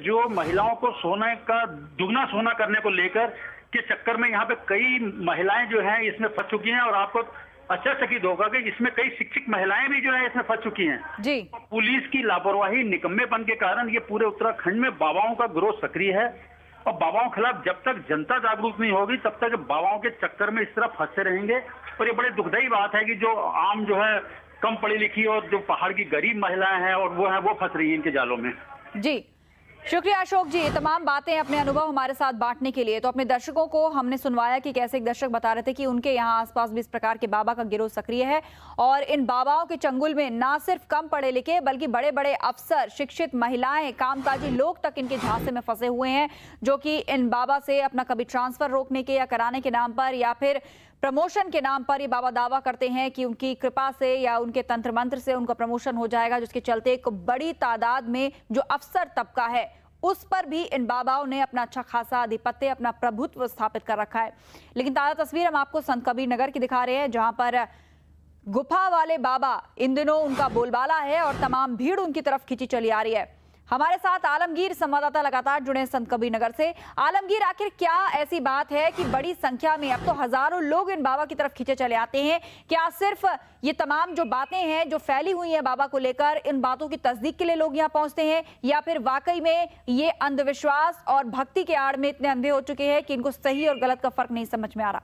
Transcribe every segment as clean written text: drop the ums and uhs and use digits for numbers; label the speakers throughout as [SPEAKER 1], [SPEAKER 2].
[SPEAKER 1] जो महिलाओं को सोने का दुगना सोना करने को लेकर के चक्कर में यहाँ पे कई महिलाएं जो हैं इसमें फंस चुकी हैं और आपको आश्चर्यचकित होगा कि इसमें कई शिक्षित महिलाएं भी जो है इसमें फंस चुकी हैं
[SPEAKER 2] जी।
[SPEAKER 1] पुलिस की लापरवाही निकम्मेपन के कारण ये पूरे उत्तराखंड में बाबाओं का ग्रोथ सक्रिय है और बाबाओं के खिलाफ जब तक जनता जागरूक नहीं होगी तब तक बाबाओं के चक्कर में इस तरह फंसे रहेंगे। और ये बड़ी दुखदायी बात है कि जो आम जो है कम पढ़ी लिखी और जो पहाड़ की गरीब महिलाएं हैं और वो फंस रही हैं इनके जालों में।
[SPEAKER 2] जी, शुक्रिया अशोक जी, ये तमाम बातें अपने अनुभव हमारे साथ बांटने के लिए। तो अपने दर्शकों को हमने सुनवाया कि कैसे एक दर्शक बता रहे थे कि उनके यहाँ आसपास भी इस प्रकार के बाबा का गिरोह सक्रिय है और इन बाबाओं के चंगुल में ना सिर्फ कम पढ़े लिखे बल्कि बड़े बड़े अफसर, शिक्षित महिलाएं, कामकाजी लोग तक इनके झांसे में फंसे हुए हैं, जो कि इन बाबा से अपना कभी ट्रांसफर रोकने के या कराने के नाम पर या फिर प्रमोशन के नाम पर ये बाबा दावा करते हैं कि उनकी कृपा से या उनके तंत्र मंत्र से उनका प्रमोशन हो जाएगा, जिसके चलते एक बड़ी तादाद में जो अफसर तबका है उस पर भी इन बाबाओं ने अपना अच्छा खासा आधिपत्य, अपना प्रभुत्व स्थापित कर रखा है। लेकिन ताजा तस्वीर हम आपको संत कबीर नगर की दिखा रहे हैं, जहां पर गुफा वाले बाबा इन दिनों उनका बोलबाला है और तमाम भीड़ उनकी तरफ खींची चली आ रही है। हमारे साथ आलमगीर संवाददाता लगातार जुड़े हैं संत कबीर नगर से। आलमगीर, आखिर क्या ऐसी बात है कि बड़ी संख्या में, अब तो हजारों लोग इन बाबा की तरफ खींचे चले आते हैं? क्या सिर्फ ये तमाम जो बातें हैं जो फैली हुई हैं बाबा को लेकर, इन बातों की तस्दीक के लिए लोग यहाँ पहुंचते हैं, या फिर वाकई में ये अंधविश्वास और भक्ति के आड़ में इतने अंधे हो चुके हैं कि इनको सही और गलत का फर्क नहीं समझ में आ रहा?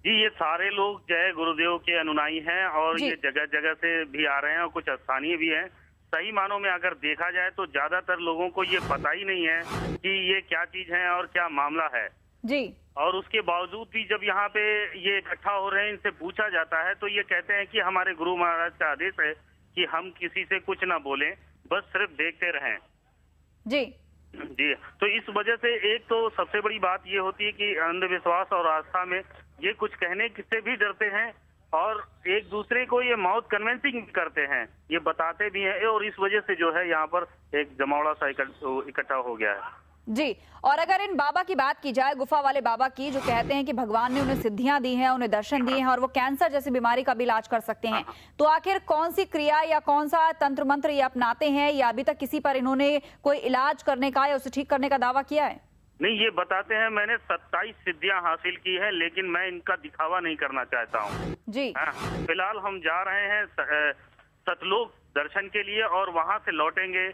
[SPEAKER 3] जी, ये सारे लोग जय गुरुदेव के अनुयायी हैं और ये जगह जगह से भी आ रहे हैं और कुछ स्थानीय भी हैं। सही मानों में अगर देखा जाए तो ज्यादातर लोगों को ये पता ही नहीं है कि ये क्या चीज है और क्या मामला है
[SPEAKER 2] जी। और
[SPEAKER 3] उसके बावजूद भी जब यहाँ पे ये इकट्ठा हो रहे हैं, इनसे पूछा जाता है तो ये कहते हैं कि हमारे गुरु महाराज का आदेश है कि हम किसी से कुछ ना बोलें, बस सिर्फ देखते रहें।
[SPEAKER 2] जी
[SPEAKER 3] जी, तो इस वजह से एक तो सबसे बड़ी बात ये होती है कि अंधविश्वास और आस्था में ये कुछ कहने से भी डरते हैं और एक दूसरे को ये मौत कन्वेंसिंग करते हैं, ये बताते भी हैं और इस वजह से जो है यहाँ पर एक जमावड़ा सा इकट्ठा हो गया है।
[SPEAKER 2] जी, और अगर इन बाबा की बात की जाए, गुफा वाले बाबा की, जो कहते हैं कि भगवान ने उन्हें सिद्धियां दी हैं, उन्हें दर्शन दिए हैं और वो कैंसर जैसी बीमारी का भी इलाज कर सकते हैं, तो आखिर कौन सी क्रिया या कौन सा तंत्र मंत्र ये अपनाते हैं, या अभी तक किसी पर इन्होंने कोई इलाज करने का या उसे ठीक करने का दावा किया है?
[SPEAKER 3] नहीं, ये बताते हैं मैंने 27 सिद्धियां हासिल की है, लेकिन मैं इनका दिखावा नहीं करना चाहता हूँ जी। फिलहाल हम जा रहे हैं सतलोक दर्शन के लिए और वहां से लौटेंगे,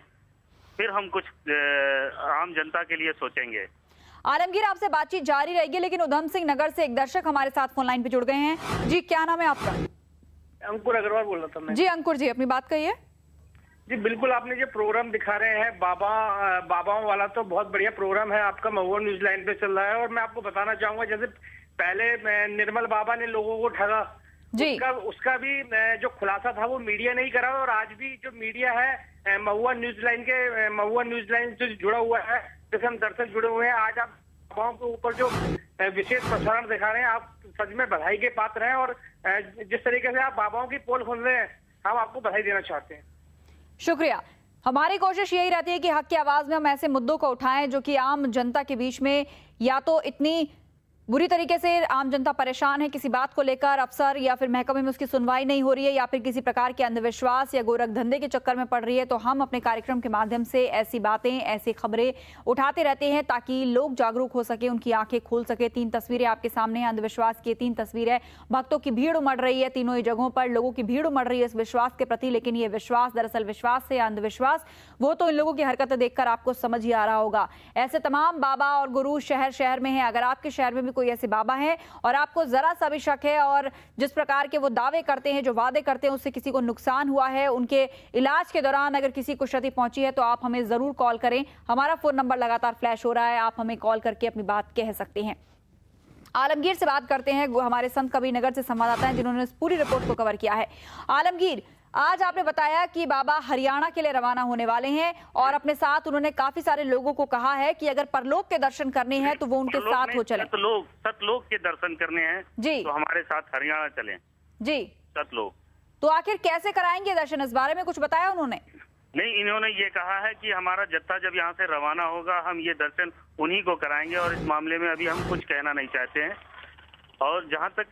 [SPEAKER 3] फिर हम कुछ आम जनता के लिए सोचेंगे।
[SPEAKER 2] आलमगीर, आपसे बातचीत जारी रहेगी, लेकिन उधम सिंह नगर से एक दर्शक हमारे साथ फोन लाइन पे जुड़ गए हैं। जी, क्या नाम है आपका?
[SPEAKER 4] अंकुर अग्रवाल बोल रहा था मैं।
[SPEAKER 2] जी अंकुर जी, अपनी बात कहिए।
[SPEAKER 4] जी बिल्कुल, आपने जो प्रोग्राम दिखा रहे हैं बाबाओं वाला, तो बहुत बढ़िया प्रोग्राम है आपका, महुआ न्यूज लाइन पे चल रहा है। और मैं आपको बताना चाहूंगा, जैसे पहले निर्मल बाबा ने लोगों को ठगा जी, उसका भी जो खुलासा था वो मीडिया नहीं करा, और आज भी जो मीडिया है महुआ न्यूज लाइन से जुड़ा हुआ है, जैसे हम दर्शक जुड़े हुए हैं। आज आप बाबाओं के ऊपर जो विशेष प्रसारण दिखा रहे हैं, आप सच में बधाई के पात्र हैं। और जिस तरीके से आप बाबाओं की पोल खोल रहे हैं, हम आपको बधाई देना चाहते हैं।
[SPEAKER 2] शुक्रिया। हमारी कोशिश यही रहती है कि हक की आवाज में हम ऐसे मुद्दों को उठाएं जो कि आम जनता के बीच में या तो इतनी बुरी तरीके से आम जनता परेशान है किसी बात को लेकर, अफसर या फिर महकमे में उसकी सुनवाई नहीं हो रही है, या फिर किसी प्रकार के अंधविश्वास या गोरख धंधे के चक्कर में पड़ रही है, तो हम अपने कार्यक्रम के माध्यम से ऐसी बातें, ऐसी खबरें उठाते रहते हैं ताकि लोग जागरूक हो सके, उनकी आंखें खोल सके। 3 तस्वीरें आपके सामने हैं अंधविश्वास की, 3 तस्वीरें भक्तों की भीड़ उमड़ रही है, तीनों ही जगहों पर लोगों की भीड़ उमड़ रही है इस विश्वास के प्रति। लेकिन ये विश्वास दरअसल विश्वास से अंधविश्वास, वो तो इन लोगों की हरकतें देखकर आपको समझ ही आ रहा होगा। ऐसे तमाम बाबा और गुरु शहर शहर में हैं। अगर आपके शहर में भी कोई ऐसे बाबा है और आपको जरा सा भी शक है और जिस प्रकार के वो दावे करते हैं, जो वादे करते हैं, उससे किसी को नुकसान हुआ है, उनके इलाज के दौरान अगर किसी को क्षति पहुंची है, तो आप हमें जरूर कॉल करें। हमारा फोन नंबर लगातार फ्लैश हो रहा है, आप हमें कॉल करके अपनी बात कह सकते हैं। आलमगीर से बात करते हैं, हमारे संत कबीर नगर से संवाददाता हैं जिन्होंने इस पूरी रिपोर्ट को कवर किया है। आलमगीर, आज आपने बताया कि बाबा हरियाणा के लिए रवाना होने वाले हैं और अपने साथ उन्होंने काफी सारे लोगों को कहा है कि अगर परलोक के दर्शन करने हैं तो वो उनके साथ हो चले।
[SPEAKER 3] सतलोक के दर्शन करने हैं जी, तो हमारे साथ हरियाणा चलें जी। सतलोक
[SPEAKER 2] तो आखिर कैसे कराएंगे दर्शन, इस बारे में कुछ बताया उन्होंने?
[SPEAKER 3] नहीं, इन्होंने ये कहा है कि हमारा जत्था जब यहाँ से रवाना होगा, हम ये दर्शन उन्हीं को कराएंगे और इस मामले में अभी हम कुछ कहना नहीं चाहते हैं। और जहाँ तक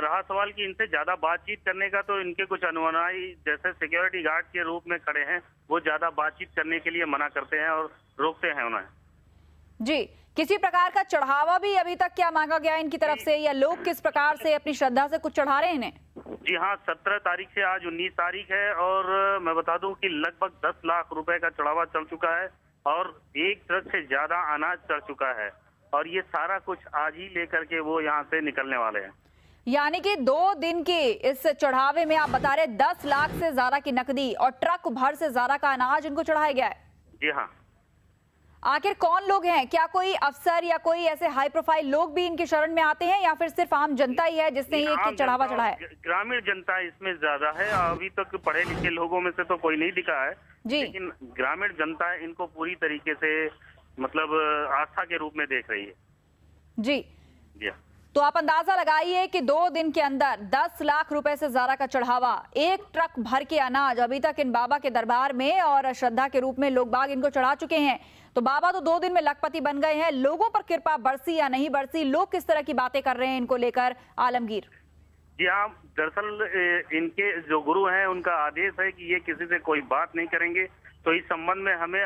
[SPEAKER 3] रहा सवाल कि इनसे ज्यादा बातचीत करने का, तो इनके कुछ अनुयायी जैसे सिक्योरिटी गार्ड के रूप में खड़े हैं, वो ज्यादा बातचीत करने के लिए मना करते हैं और रोकते हैं उन्हें।
[SPEAKER 2] जी, किसी प्रकार का चढ़ावा भी अभी तक क्या मांगा गया इनकी तरफ से, या लोग किस प्रकार से अपनी श्रद्धा से कुछ चढ़ा रहे हैं इन्हें?
[SPEAKER 3] जी हाँ, 17 तारीख से आज 19 तारीख है और मैं बता दूं कि लगभग 10 लाख रुपए का चढ़ावा चढ़ चुका है और 1 ट्रक से ज्यादा अनाज चढ़ चुका है और ये सारा कुछ आज ही लेकर के वो यहाँ से निकलने वाले हैं।
[SPEAKER 2] यानी कि 2 दिन के इस चढ़ावे में आप बता रहे 10 लाख से ज्यादा की नकदी और ट्रक भर से ज्यादा का अनाज इनको चढ़ाया गया है।
[SPEAKER 3] जी हाँ।
[SPEAKER 2] आखिर कौन लोग हैं? क्या कोई अफसर या कोई ऐसे हाई प्रोफाइल लोग भी इनके शरण में आते हैं या फिर सिर्फ आम जनता ही है जिसने ये चढ़ावा चढ़ा है?
[SPEAKER 3] ग्रामीण जनता इसमें ज्यादा है। अभी तक पढ़े लिखे लोगों में से तो कोई नहीं दिखा है
[SPEAKER 2] जी,
[SPEAKER 3] लेकिन ग्रामीण जनता इनको पूरी तरीके से मतलब आस्था के रूप में देख रही है।
[SPEAKER 2] जी
[SPEAKER 3] जी,
[SPEAKER 2] तो आप अंदाजा लगाइए कि 2 दिन के अंदर 10 लाख रुपए से ज्यादा का चढ़ावा, 1 ट्रक भर के अनाज अभी तक इन बाबा के दरबार में और श्रद्धा के रूप में लोग बाग इनको चढ़ा चुके हैं। तो बाबा तो 2 दिन में लखपति बन गए हैं। लोगों पर कृपा बरसी या नहीं बरसी, लोग किस तरह की बातें कर रहे हैं इनको लेकर, आलमगीर?
[SPEAKER 3] जी हाँ, दरअसल इनके जो गुरु हैं उनका आदेश है कि ये किसी से कोई बात नहीं करेंगे। तो इस संबंध में हमें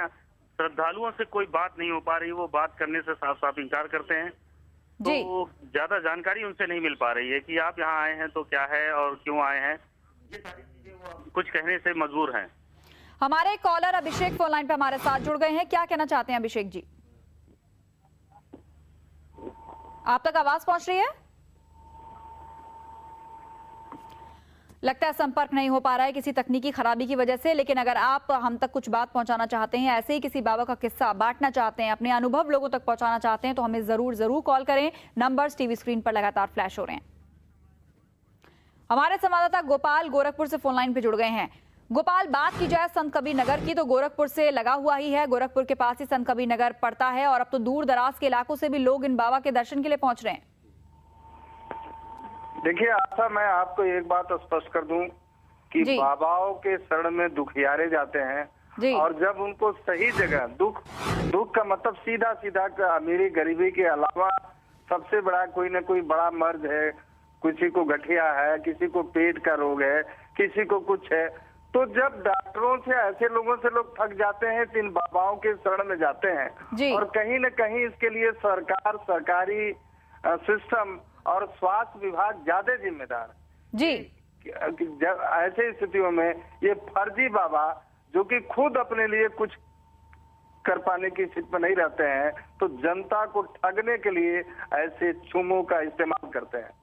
[SPEAKER 3] श्रद्धालुओं से कोई बात नहीं हो पा रही, वो बात करने से साफ साफ इनकार करते हैं। तो ज्यादा जानकारी उनसे नहीं मिल पा रही है कि आप यहाँ आए हैं तो क्या है और क्यों आए हैं, ये सारी चीजें वो कुछ कहने से मजबूर हैं।
[SPEAKER 2] हमारे कॉलर अभिषेक फोन लाइन पे हमारे साथ जुड़ गए हैं। क्या कहना चाहते हैं अभिषेक जी? आप तक आवाज पहुंच रही है? लगता है संपर्क नहीं हो पा रहा है किसी तकनीकी खराबी की वजह से। लेकिन अगर आप हम तक कुछ बात पहुंचाना चाहते हैं, ऐसे ही किसी बाबा का किस्सा बांटना चाहते हैं, अपने अनुभव लोगों तक पहुंचाना चाहते हैं, तो हमें जरूर कॉल करें। नंबर्स टीवी स्क्रीन पर लगातार फ्लैश हो रहे हैं। हमारे संवाददाता गोपाल गोरखपुर से फोन लाइन पे जुड़ गए हैं। गोपाल, बात की जाए संत कबीर नगर की तो गोरखपुर से लगा हुआ ही है, गोरखपुर के पास ही संत कबीर नगर पड़ता है और अब तो दूर दराज के इलाकों से भी लोग इन बाबा के दर्शन के लिए पहुंच रहे हैं।
[SPEAKER 5] देखिए आशा, मैं आपको एक बात स्पष्ट कर दूं कि बाबाओं के शरण में दुखियारे जाते हैं और जब उनको सही जगह दुख का मतलब सीधा अमीरी गरीबी के अलावा सबसे बड़ा कोई न कोई बड़ा मर्ज है, किसी को गठिया है, किसी को पेट का रोग है, किसी को कुछ है, तो जब डॉक्टरों से ऐसे लोगों से लोग थक जाते हैं तो इन बाबाओं के शरण में जाते हैं। और कहीं न कहीं इसके लिए सरकारी सिस्टम और स्वास्थ्य विभाग ज्यादा जिम्मेदार जी। जब ऐसे स्थितियों में ये फर्जी बाबा जो कि खुद अपने लिए कुछ कर पाने की स्थिति में नहीं रहते हैं, तो जनता को ठगने के लिए ऐसे चूमों का इस्तेमाल करते हैं।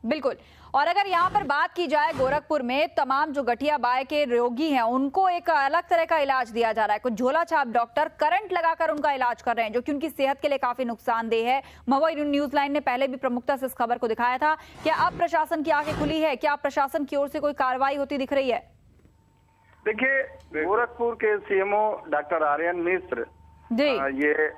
[SPEAKER 2] बिल्कुल। और अगर यहाँ पर बात की जाए गोरखपुर में तमाम जो गठिया बाय के रोगी हैं उनको एक अलग तरह का इलाज दिया जा रहा है। कुछ झोला छाप डॉक्टर करंट लगाकर उनका इलाज कर रहे हैं, जो कि उनकी सेहत के लिए काफी नुकसानदेह है। महुआ न्यूज लाइन ने पहले भी प्रमुखता से इस खबर को दिखाया था। क्या अब प्रशासन की आंखें खुली है? क्या प्रशासन की ओर से कोई कार्रवाई होती दिख रही है?
[SPEAKER 5] देखिए, गोरखपुर के सीएमओ डॉक्टर आर्यन मिश्र ये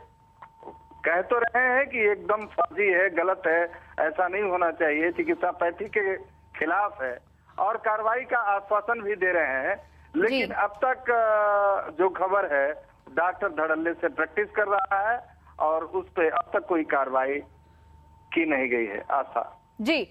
[SPEAKER 5] कह तो रहे हैं कि एकदम फर्जी है, गलत है, ऐसा नहीं होना चाहिए, चिकित्सा पैथी के खिलाफ है और कार्रवाई का आश्वासन भी दे रहे हैं। लेकिन अब तक जो खबर है, डॉक्टर धड़ल्ले से प्रैक्टिस कर रहा है और उस पे अब तक कोई कार्रवाई की नहीं गई है। आशा
[SPEAKER 2] जी,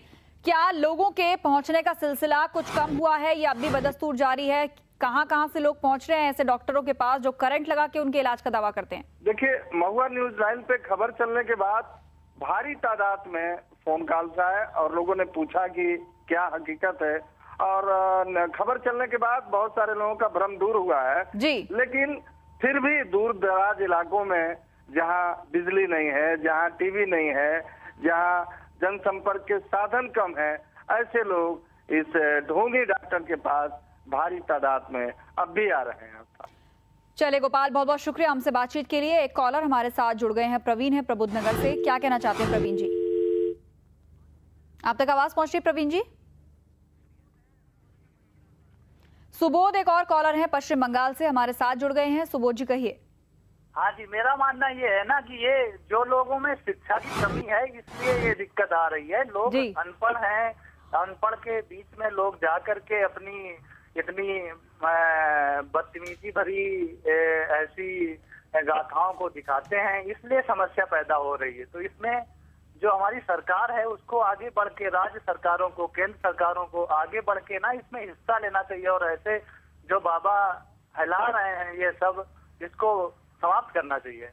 [SPEAKER 2] क्या लोगों के पहुंचने का सिलसिला कुछ कम हुआ है या अब भी बदस्तूर जारी है? कहां से लोग पहुंच रहे हैं ऐसे डॉक्टरों के पास जो करंट लगा के उनके इलाज का दावा करते हैं?
[SPEAKER 5] देखिए, महुआ न्यूज लाइन पे खबर चलने के बाद भारी तादाद में फोन कॉल्स आए और लोगों ने पूछा कि क्या हकीकत है, और खबर चलने के बाद बहुत सारे लोगों का भ्रम दूर हुआ है जी। लेकिन फिर भी दूर दराज इलाकों में जहां बिजली नहीं है, जहां टीवी नहीं है, जहां जनसंपर्क के साधन कम है, ऐसे लोग इस ढोंगी डॉक्टर के पास भारी तादाद में अब भी आ रहे हैं।
[SPEAKER 2] चले गोपाल, बहुत बहुत शुक्रिया हमसे बातचीत के लिए। एक कॉलर हमारे साथ जुड़ गए हैं, प्रवीण है प्रबुद्ध नगर से। क्या कहना चाहते हैं प्रवीण जी? आप तक आवाज पहुंच रही प्रवीण जी? सुबोध एक और कॉलर है पश्चिम बंगाल से, हमारे साथ जुड़ गए हैं। सुबोध जी कहिए।
[SPEAKER 6] हाँ जी, मेरा मानना ये है ना कि ये जो लोगों में शिक्षा की कमी है इसलिए ये दिक्कत आ रही है। लोग अनपढ़ हैं, अनपढ़ के बीच में लोग जा करके अपनी इतनी बदतमीजी भरी ऐसी गाथाओं को दिखाते हैं, इसलिए समस्या पैदा हो रही है। तो इसमें जो हमारी सरकार है उसको आगे बढ़ के, राज्य सरकारों को, केंद्र सरकारों को आगे बढ़ के ना इसमें हिस्सा लेना चाहिए और ऐसे जो बाबा फैला रहे हैं ये सब, इसको समाप्त करना चाहिए।